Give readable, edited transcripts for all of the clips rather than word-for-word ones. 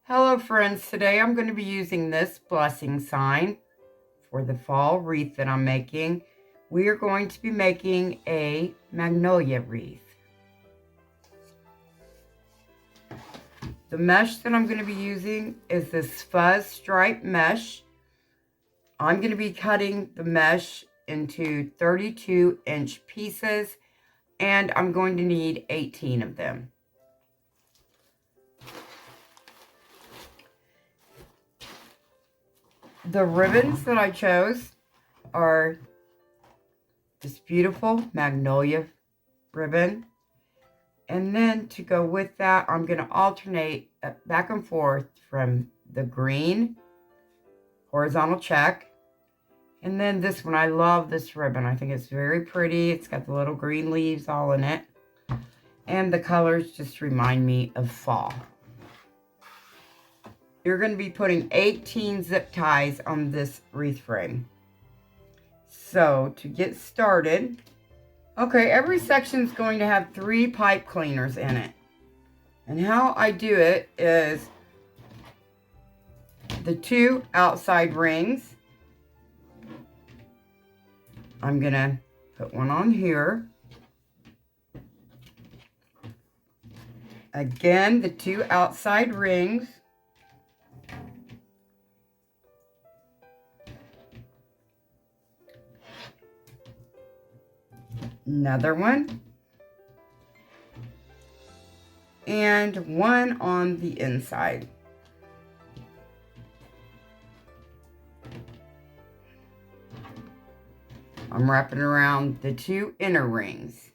Hello friends, today I'm going to be using this blessing sign for the fall wreath that I'm making. We are going to be making a magnolia wreath. The mesh that I'm going to be using is this fuzz stripe mesh. I'm going to be cutting the mesh into 32-inch pieces, and I'm going to need 18 of them. The ribbons that I chose are this beautiful magnolia ribbon. And then to go with that, I'm going to alternate back and forth from the green horizontal check. And then this one, I love this ribbon. I think it's very pretty. It's got the little green leaves all in it. And the colors just remind me of fall. You're going to be putting 18 zip ties on this wreath frame. So to get started, okay, every section is going to have 3 pipe cleaners in it. And how I do it is the 2 outside rings. I'm going to put one on here. Again, the 2 outside rings. Another one. And one on the inside. I'm wrapping around the 2 inner rings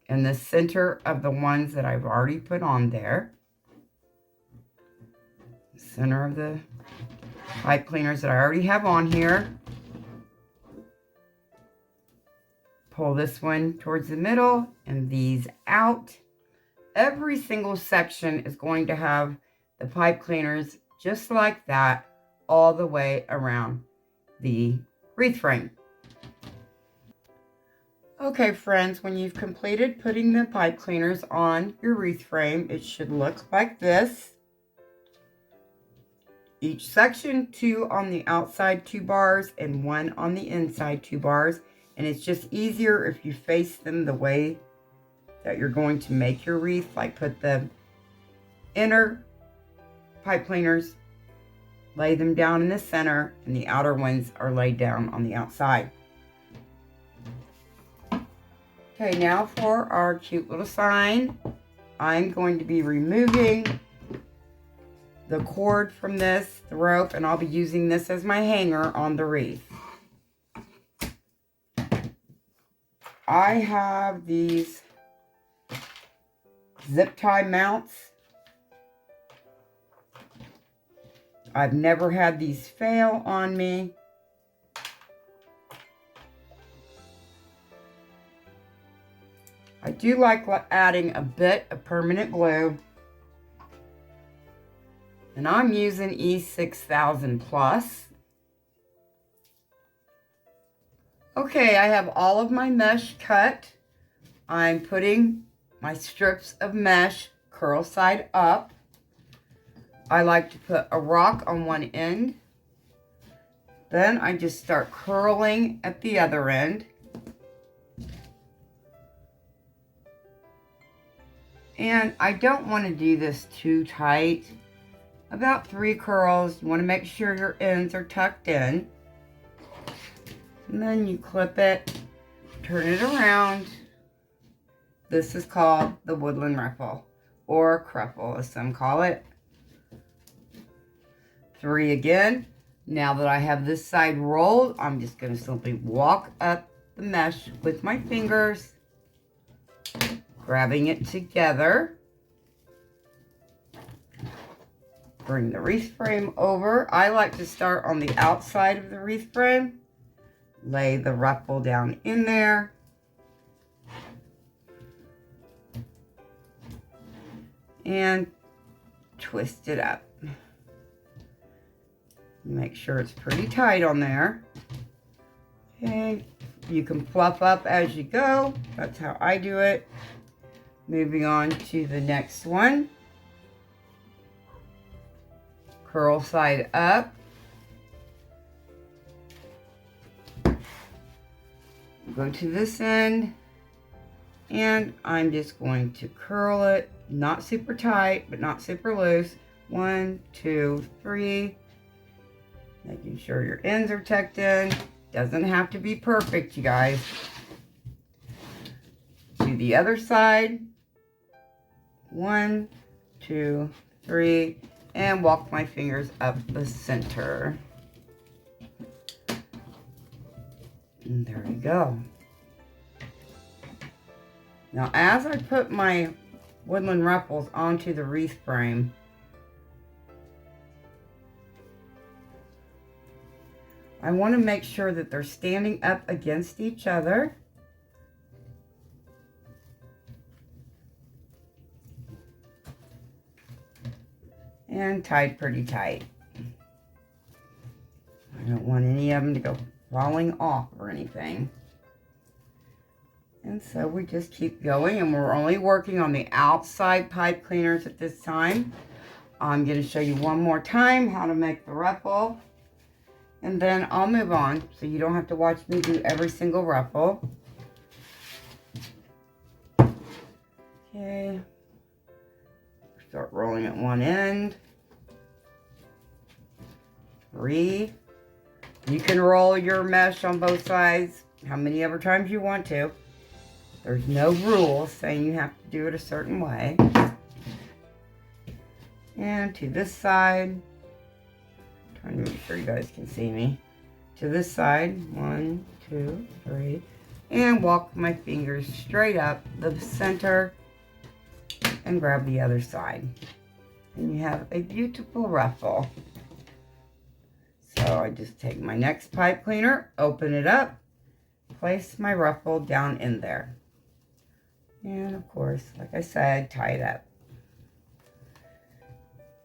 in the center of the ones that I've already put on there. Center of the pipe cleaners that I already have on here. Pull this one towards the middle and these out. Every single section is going to have the pipe cleaners just like that all the way around the wreath frame. Okay friends, when you've completed putting the pipe cleaners on your wreath frame, it should look like this. Each section, 2 on the outside 2 bars and 1 on the inside 2 bars. And it's just easier if you face them the way that you're going to make your wreath. Like put the inner pipe cleaners, lay them down in the center, and the outer ones are laid down on the outside. Okay, now for our cute little sign. I'm going to be removing the cord from this, the rope, and I'll be using this as my hanger on the wreath. I have these zip tie mounts. I've never had these fail on me. I do like adding a bit of permanent glue. And I'm using E6000 Plus. Okay, I have all of my mesh cut. I'm putting my strips of mesh curl side up. I like to put a rock on one end. Then I just start curling at the other end. And I don't want to do this too tight. About 3 curls. You want to make sure your ends are tucked in. And then you clip it, turn it around. This is called the Woodland ruffle, or cruffle as some call it. 3 again. Now that I have this side rolled, I'm just going to simply walk up the mesh with my fingers, grabbing it together. Bring the wreath frame over. I like to start on the outside of the wreath frame. Lay the ruffle down in there. And twist it up. Make sure it's pretty tight on there. Okay, you can fluff up as you go. That's how I do it. Moving on to the next one. Curl side up. Go to this end. And I'm just going to curl it, not super tight, but not super loose. 1, 2, 3. Making sure your ends are tucked in. Doesn't have to be perfect, you guys. To the other side. 1, 2, 3. And walk my fingers up the center. And there we go. Now, as I put my Woodland ruffles onto the wreath frame, I want to make sure that they're standing up against each other. And tied pretty tight. I don't want any of them to go falling off or anything. And so we just keep going, and we're only working on the outside pipe cleaners at this time. I'm going to show you one more time how to make the ruffle, and then I'll move on so you don't have to watch me do every single ruffle. Okay, start rolling at one end. 3. You can roll your mesh on both sides how many ever times you want to. There's no rule saying you have to do it a certain way. And to this side, trying to make sure you guys can see me. To this side, 1, 2, 3, and walk my fingers straight up the center and grab the other side. And you have a beautiful ruffle. So I just take my next pipe cleaner, open it up, place my ruffle down in there. And of course, like I said, tie it up.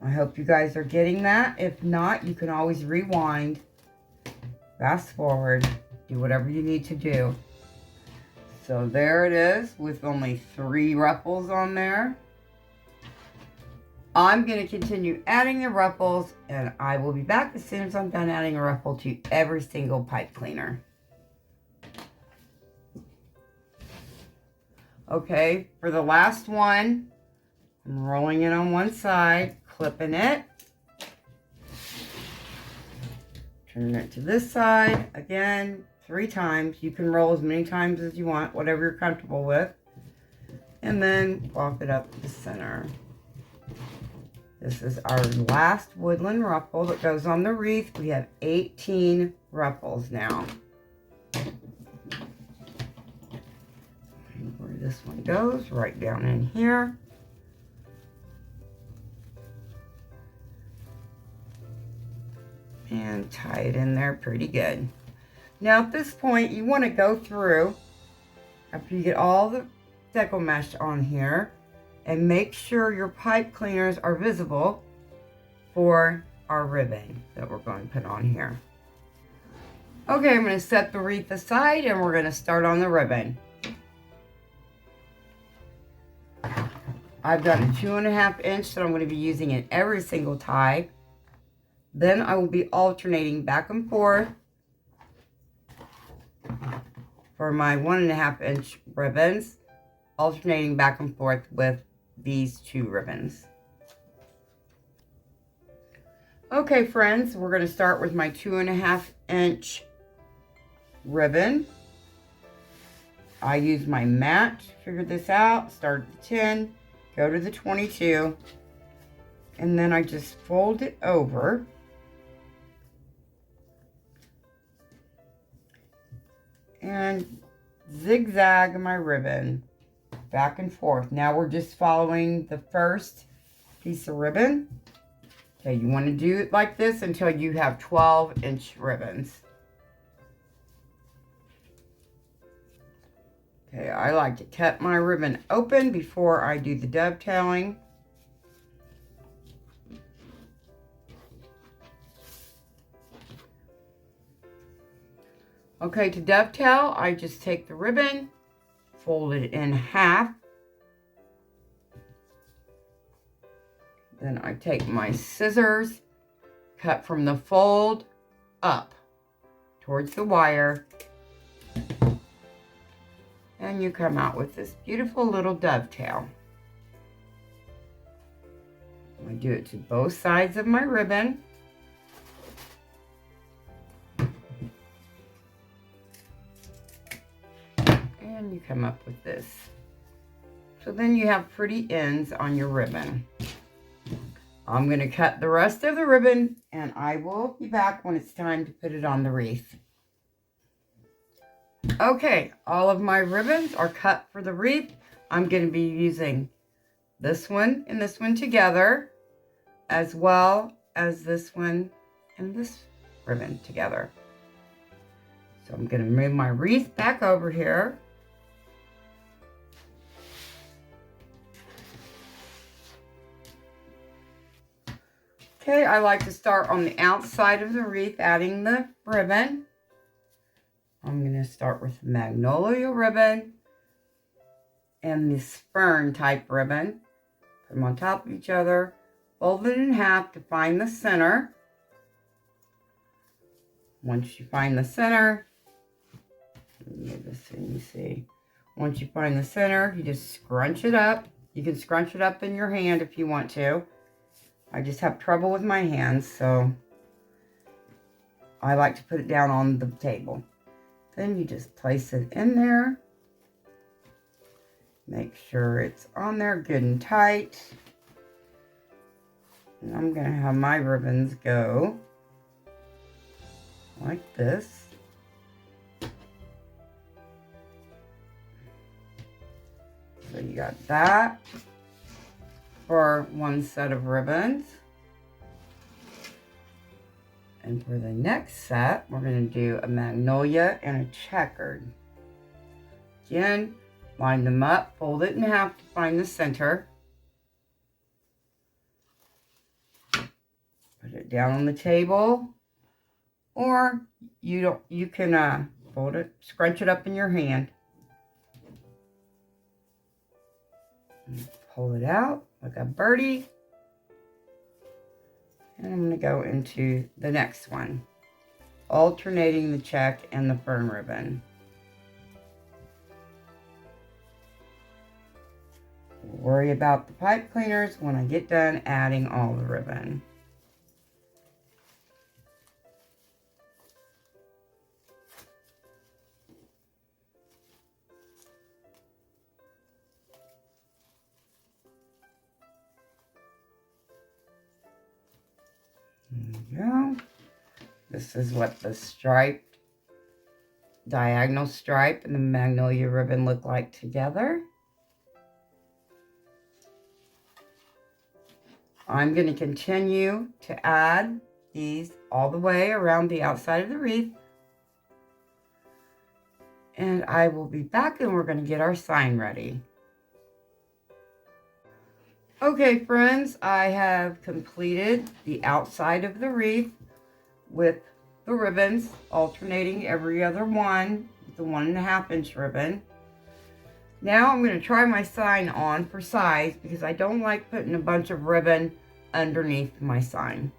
I hope you guys are getting that. If not, you can always rewind, fast forward, do whatever you need to do. So there it is with only 3 ruffles on there. I'm going to continue adding the ruffles, and I will be back as soon as I'm done adding a ruffle to every single pipe cleaner. Okay, for the last one, I'm rolling it on one side, clipping it, turning it to this side, again, 3 times. You can roll as many times as you want, whatever you're comfortable with, and then walk it up the center. This is our last Woodland ruffle that goes on the wreath. We have 18 ruffles now. Where this one goes, right down in here. And tie it in there pretty good. Now at this point, you want to go through, after you get all the deco mesh on here, and make sure your pipe cleaners are visible for our ribbon that we're going to put on here. Okay, I'm going to set the wreath aside, and we're going to start on the ribbon. I've got a 2.5 inch that I'm going to be using in every single tie. Then I will be alternating back and forth for my 1.5 inch ribbons, alternating back and forth with these 2 ribbons. Okay, friends, we're going to start with my 2.5 inch ribbon. I use my mat to figure this out. Start at the 10, go to the 22, and then I just fold it over. And zigzag my ribbon back and forth. Now we're just following the first piece of ribbon. Okay, you want to do it like this until you have 12-inch ribbons. Okay, I like to cut my ribbon open before I do the dovetailing. Okay, to dovetail, I just take the ribbon, fold it in half, Then I take my scissors, cut from the fold up towards the wire, and you come out with this beautiful little dovetail. I do it to both sides of my ribbon. And you come up with this. So then you have pretty ends on your ribbon. I'm going to cut the rest of the ribbon, and I will be back when it's time to put it on the wreath. Okay, all of my ribbons are cut for the wreath. I'm going to be using this one and this one together, as well as this one and this ribbon together. So I'm going to move my wreath back over here. Okay, I like to start on the outside of the wreath, adding the ribbon. I'm going to start with the magnolia ribbon and this fern type ribbon. Put them on top of each other, fold it in half to find the center. Once you find the center, move this so you see. Once you find the center, you just scrunch it up. You can scrunch it up in your hand if you want to. I just have trouble with my hands, so I like to put it down on the table. Then you just place it in there. Make sure it's on there good and tight. And I'm going to have my ribbons go like this. So you got that for one set of ribbons. And for the next set, we're going to do a magnolia and a checkered. Again, line them up, fold it in half to find the center. Put it down on the table, or you can fold it, scrunch it up in your hand. And pull it out like a birdie. And I'm going to go into the next one, alternating the check and the fern ribbon. We'll worry about the pipe cleaners when I get done adding all the ribbon. There you go. This is what the striped, diagonal stripe and the magnolia ribbon look like together. I'm going to continue to add these all the way around the outside of the wreath. And I will be back and we're going to get our sign ready. Okay, friends, I have completed the outside of the wreath with the ribbons, alternating every other one with the 1.5 inch ribbon. Now I'm going to try my sign on for size because I don't like putting a bunch of ribbon underneath my sign.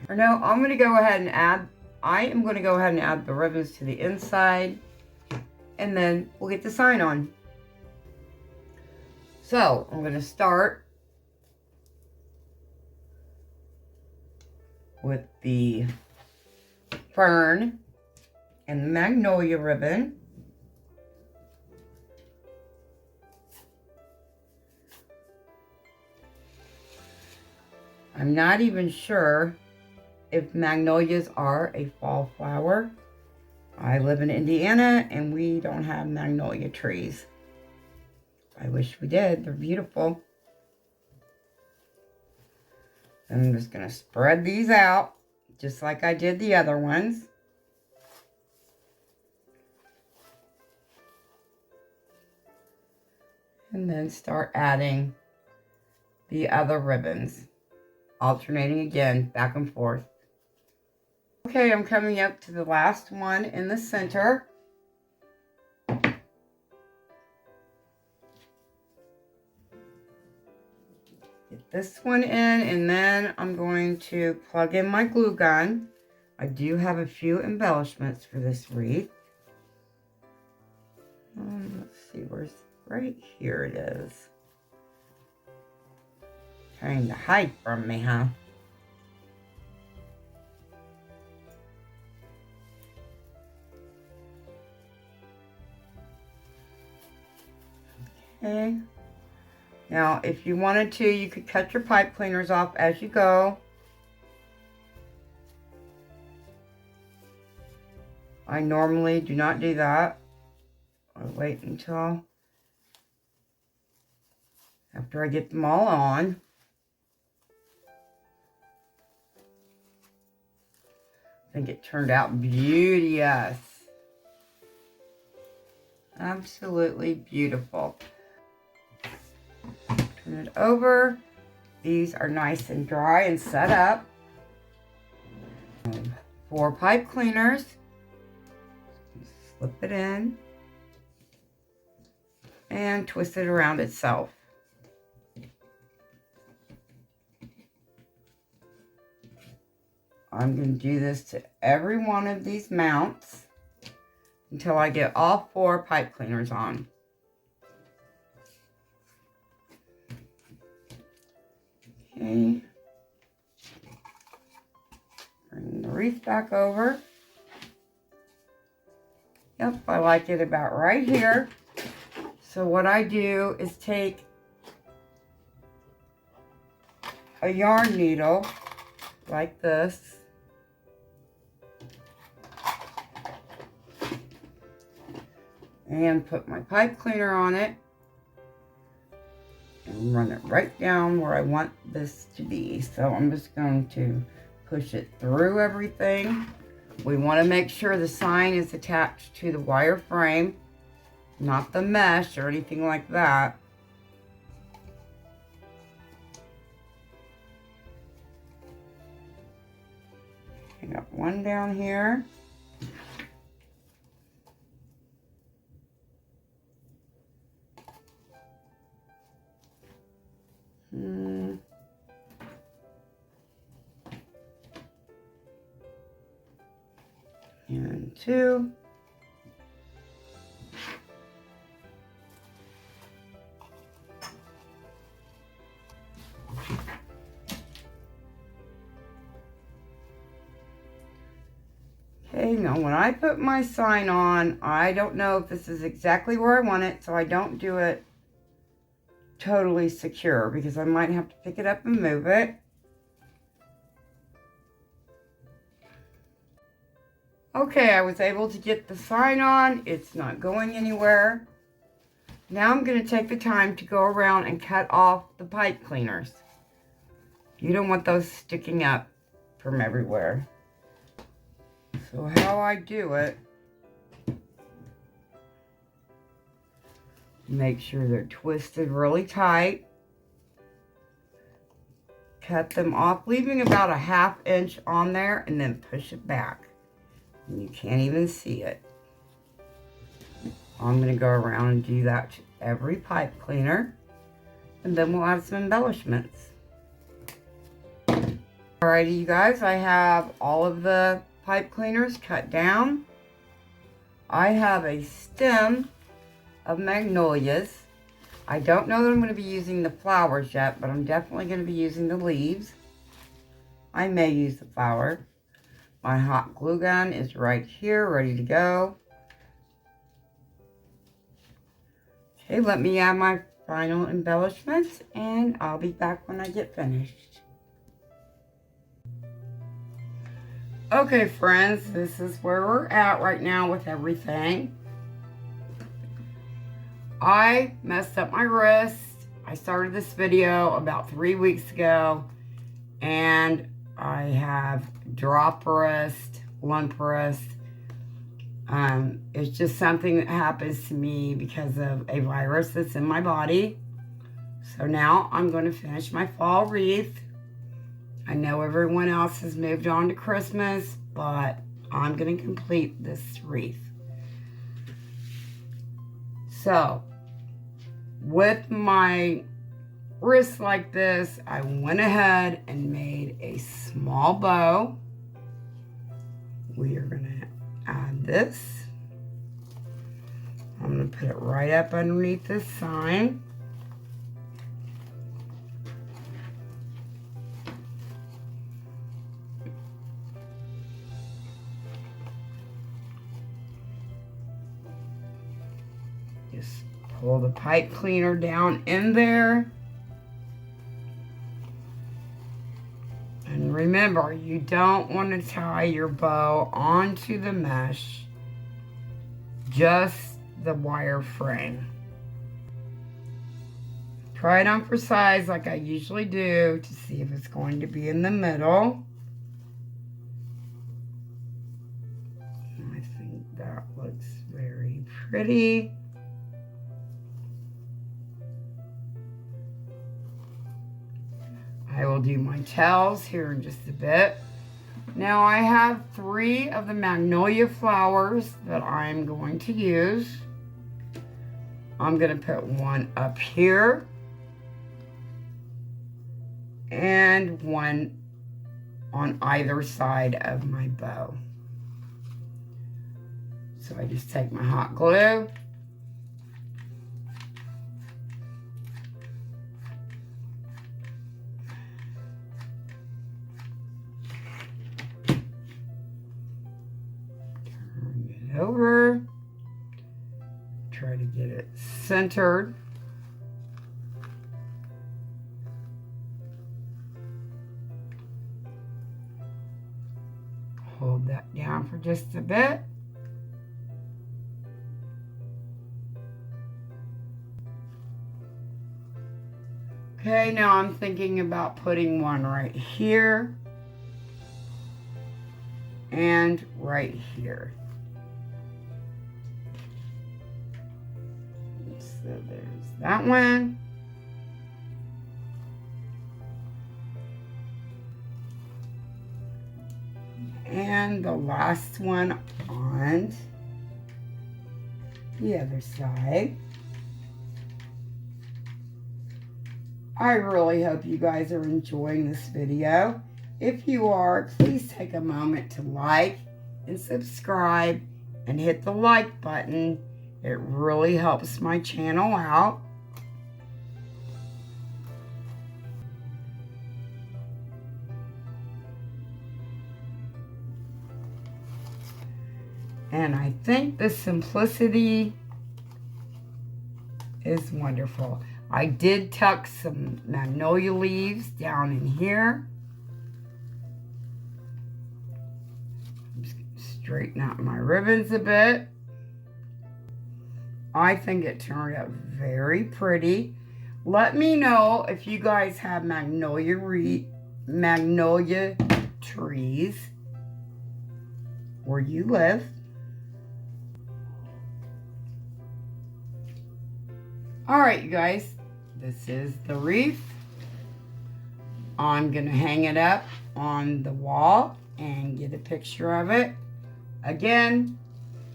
Or no, I'm going to go ahead and add, I am going to go ahead and add the ribbons to the inside, and then we'll get the sign on. So I'm going to start with the fern and the magnolia ribbon. I'm not even sure if magnolias are a fall flower. I live in Indiana and we don't have magnolia trees. I wish we did. They're beautiful. And I'm just going to spread these out just like I did the other ones. And then start adding the other ribbons, alternating again, back and forth. Okay, I'm coming up to the last one in the center. Get this one in, and then I'm going to plug in my glue gun. I do have a few embellishments for this wreath. Let's see, where's, right here it is. Trying to hide from me, huh? Okay. Now, if you wanted to, you could cut your pipe cleaners off as you go. I normally do not do that. I wait until after I get them all on. I think it turned out beauteous. Absolutely beautiful. Turn it over. These are nice and dry and set up. 4 pipe cleaners. Slip it in and twist it around itself. I'm going to do this to every one of these mounts until I get all 4 pipe cleaners on. Okay. Bring the wreath back over. Yep, I like it about right here. So what I do is take a yarn needle like this. And put my pipe cleaner on it. And run it right down where I want this to be. So I'm just going to push it through everything. We want to make sure the sign is attached to the wire frame, not the mesh or anything like that. I got one down here. And 2. Okay, now when I put my sign on, I don't know if this is exactly where I want it, so I don't do it totally secure because I might have to pick it up and move it. Okay, I was able to get the sign on. It's not going anywhere. Now I'm going to take the time to go around and cut off the pipe cleaners. You don't want those sticking up from everywhere. So how I do it, make sure they're twisted really tight. Cut them off, leaving about a 1/2 inch on there, and then push it back. And you can't even see it. I'm going to go around and do that to every pipe cleaner, and then we'll add some embellishments. Alrighty, you guys, I have all of the pipe cleaners cut down. I have a stem of magnolias. I don't know that I'm going to be using the flowers yet, but I'm definitely going to be using the leaves. I may use the flower. My hot glue gun is right here, ready to go. Okay, let me add my final embellishments, and I'll be back when I get finished. Okay, friends, this is where we're at right now with everything. I messed up my wrist. I started this video about 3 weeks ago, and I have drop wrist, limp wrist. It's just something that happens to me because of a virus that's in my body. So now I'm going to finish my fall wreath. I know everyone else has moved on to Christmas, but I'm going to complete this wreath. So, with my wrist like this, I went ahead and made a small bow. We are going to add this. I'm going to put it right up underneath this sign. Just pull the pipe cleaner down in there. And remember, you don't want to tie your bow onto the mesh, just the wire frame. Try it on for size like I usually do to see if it's going to be in the middle. I think that looks very pretty. I will do my tails here in just a bit. Now I have 3 of the magnolia flowers that I'm going to use. I'm going to put one up here and one on either side of my bow. So I just take my hot glue. Turn it over. Try to get it centered. Hold that down for just a bit. Okay, now I'm thinking about putting one right here and right here. So there's that one. And the last one on the other side. I really hope you guys are enjoying this video. If you are, please take a moment to like and subscribe and hit the like button. It really helps my channel out. And I think the simplicity is wonderful. I did tuck some magnolia leaves down in here. I'm just going to straighten out my ribbons a bit. I think it turned out very pretty. Let me know if you guys have magnolia trees where you live. All right, you guys, this is the wreath. I'm gonna hang it up on the wall and get a picture of it. Again,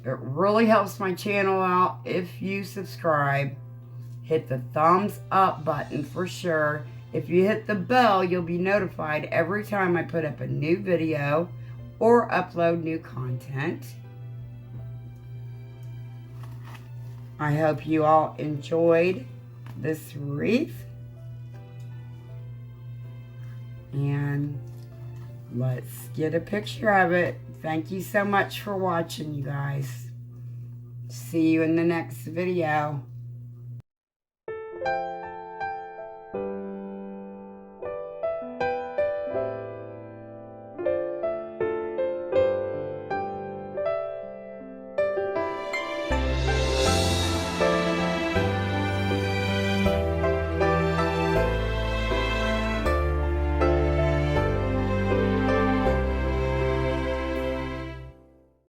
it really helps my channel out if you subscribe. Hit the thumbs up button for sure. If you hit the bell, you'll be notified every time I put up a new video or upload new content. I hope you all enjoyed this wreath. And let's get a picture of it. Thank you so much for watching, you guys. See you in the next video.